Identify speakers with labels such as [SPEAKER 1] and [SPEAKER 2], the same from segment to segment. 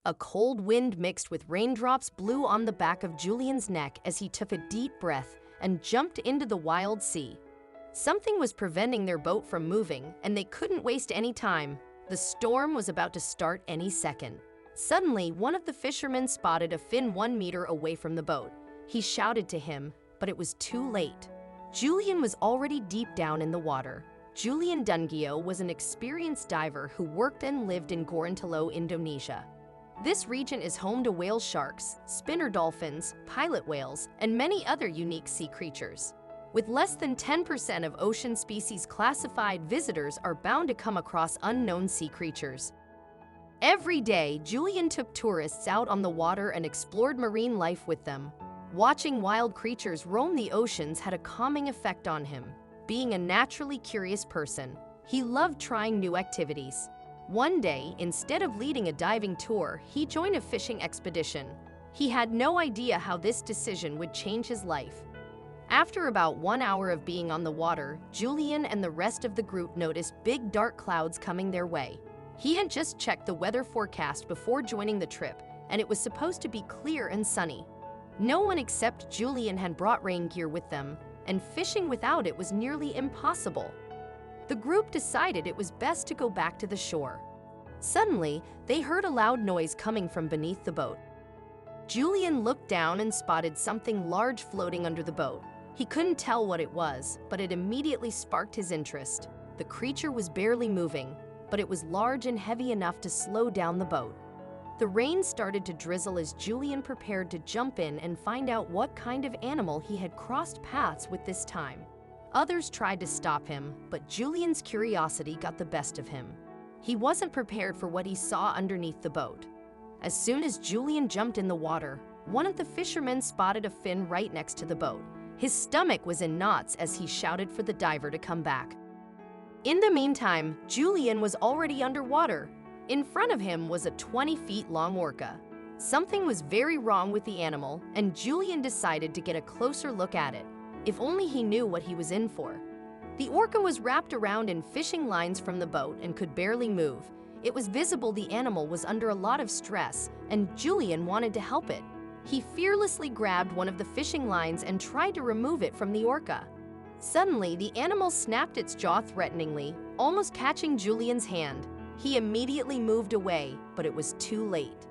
[SPEAKER 1] A cold wind mixed with raindrops blew on the back of Julian's neck as he took a deep breath and jumped into the wild sea. Something was preventing their boat from moving, and they couldn't waste any time. The storm was about to start any second. Suddenly, one of the fishermen spotted a fin 1 meter away from the boat. He shouted to him, but it was too late. Julian was already deep down in the water. Julian Dungio was an experienced diver who worked and lived in Gorontalo, Indonesia. This region is home to whale sharks, spinner dolphins, pilot whales, and many other unique sea creatures. With less than 10% of ocean species classified, visitors are bound to come across unknown sea creatures. Every day, Julian took tourists out on the water and explored marine life with them. Watching wild creatures roam the oceans had a calming effect on him. Being a naturally curious person, he loved trying new activities. One day, instead of leading a diving tour, he joined a fishing expedition. He had no idea how this decision would change his life. After about 1 hour of being on the water, Julian and the rest of the group noticed big dark clouds coming their way. He had just checked the weather forecast before joining the trip, and it was supposed to be clear and sunny. No one except Julian had brought rain gear with them, and fishing without it was nearly impossible. The group decided it was best to go back to the shore. Suddenly, they heard a loud noise coming from beneath the boat. Julian looked down and spotted something large floating under the boat. He couldn't tell what it was, but it immediately sparked his interest. The creature was barely moving, but it was large and heavy enough to slow down the boat. The rain started to drizzle as Julian prepared to jump in and find out what kind of animal he had crossed paths with this time. Others tried to stop him, but Julian's curiosity got the best of him. He wasn't prepared for what he saw underneath the boat. As soon as Julian jumped in the water, one of the fishermen spotted a fin right next to the boat. His stomach was in knots as he shouted for the diver to come back. In the meantime, Julian was already underwater. In front of him was a 20 feet long orca. Something was very wrong with the animal, and Julian decided to get a closer look at it. If only he knew what he was in for. The orca was wrapped around in fishing lines from the boat and could barely move. It was visible the animal was under a lot of stress, and Julian wanted to help it. He fearlessly grabbed one of the fishing lines and tried to remove it from the orca. Suddenly, the animal snapped its jaw threateningly, almost catching Julian's hand. He immediately moved away, but it was too late.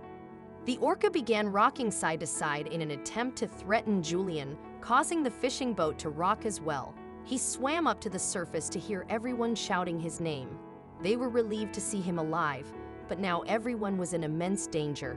[SPEAKER 1] The orca began rocking side to side in an attempt to threaten Julian, causing the fishing boat to rock as well. He swam up to the surface to hear everyone shouting his name. They were relieved to see him alive, but now everyone was in immense danger.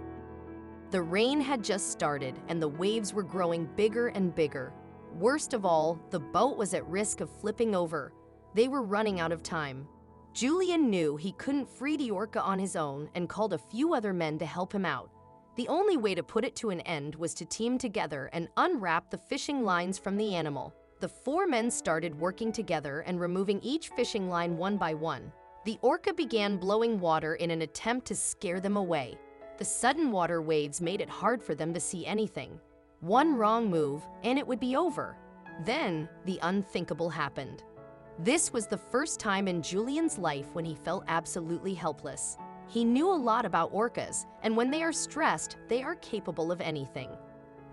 [SPEAKER 1] The rain had just started, and the waves were growing bigger and bigger. Worst of all, the boat was at risk of flipping over. They were running out of time. Julian knew he couldn't free the orca on his own and called a few other men to help him out. The only way to put it to an end was to team together and unwrap the fishing lines from the animal. The 4 men started working together and removing each fishing line one by one. The orca began blowing water in an attempt to scare them away. The sudden water waves made it hard for them to see anything. One wrong move, and it would be over. Then, the unthinkable happened. This was the first time in Julian's life when he felt absolutely helpless. He knew a lot about orcas, and when they are stressed, they are capable of anything.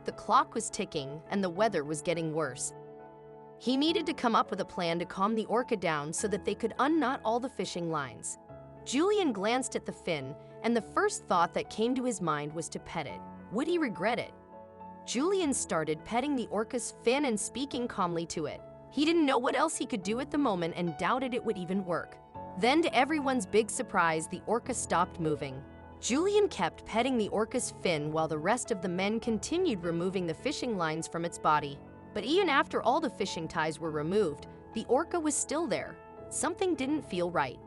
[SPEAKER 1] The clock was ticking, and the weather was getting worse. He needed to come up with a plan to calm the orca down so that they could unknot all the fishing lines. Julian glanced at the fin, and the first thought that came to his mind was to pet it. Would he regret it? Julian started petting the orca's fin and speaking calmly to it. He didn't know what else he could do at the moment and doubted it would even work. Then, to everyone's big surprise, the orca stopped moving. Julian kept petting the orca's fin while the rest of the men continued removing the fishing lines from its body. But even after all the fishing ties were removed, the orca was still there. Something didn't feel right.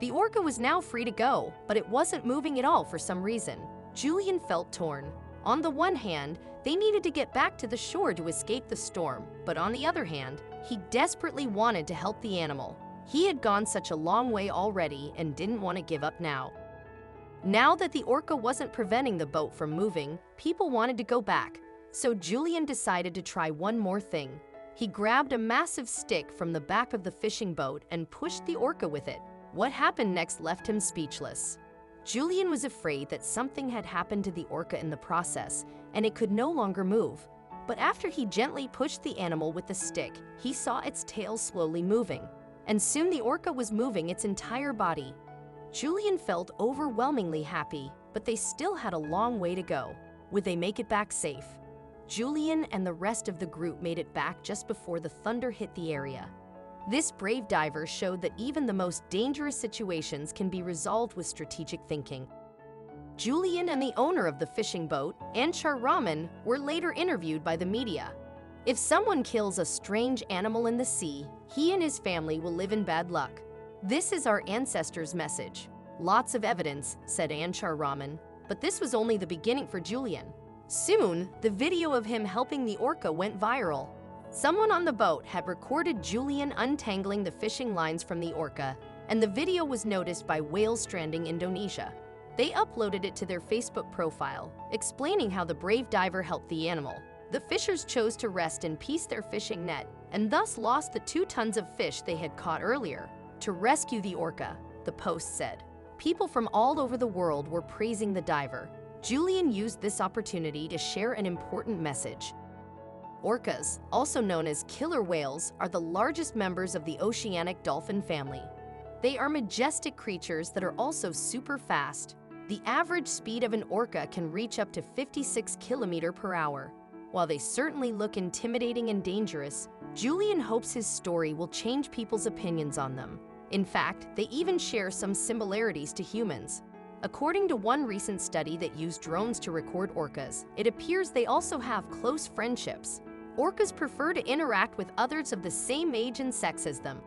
[SPEAKER 1] The orca was now free to go, but it wasn't moving at all for some reason. Julian felt torn. On the one hand, they needed to get back to the shore to escape the storm, but on the other hand, he desperately wanted to help the animal. He had gone such a long way already and didn't want to give up now. Now that the orca wasn't preventing the boat from moving, people wanted to go back, so Julian decided to try one more thing. He grabbed a massive stick from the back of the fishing boat and pushed the orca with it. What happened next left him speechless. Julian was afraid that something had happened to the orca in the process, and it could no longer move. But after he gently pushed the animal with the stick, he saw its tail slowly moving. And soon the orca was moving its entire body. Julian felt overwhelmingly happy, but they still had a long way to go. Would they make it back safe? Julian and the rest of the group made it back just before the thunder hit the area. This brave diver showed that even the most dangerous situations can be resolved with strategic thinking. Julian and the owner of the fishing boat, Anchar Raman, were later interviewed by the media. If someone kills a strange animal in the sea, he and his family will live in bad luck. This is our ancestors' message. Lots of evidence, said Anchar Raman, but this was only the beginning for Julian. Soon, the video of him helping the orca went viral. Someone on the boat had recorded Julian untangling the fishing lines from the orca, and the video was noticed by Whale Stranding Indonesia. They uploaded it to their Facebook profile, explaining how the brave diver helped the animal. The fishers chose to rest in peace their fishing net, and thus lost the 2 tons of fish they had caught earlier. To rescue the orca, the post said. People from all over the world were praising the diver. Julian used this opportunity to share an important message. Orcas, also known as killer whales, are the largest members of the oceanic dolphin family. They are majestic creatures that are also super fast. The average speed of an orca can reach up to 56 km per hour. While they certainly look intimidating and dangerous, Julian hopes his story will change people's opinions on them. In fact, they even share some similarities to humans. According to one recent study that used drones to record orcas, it appears they also have close friendships. Orcas prefer to interact with others of the same age and sex as them.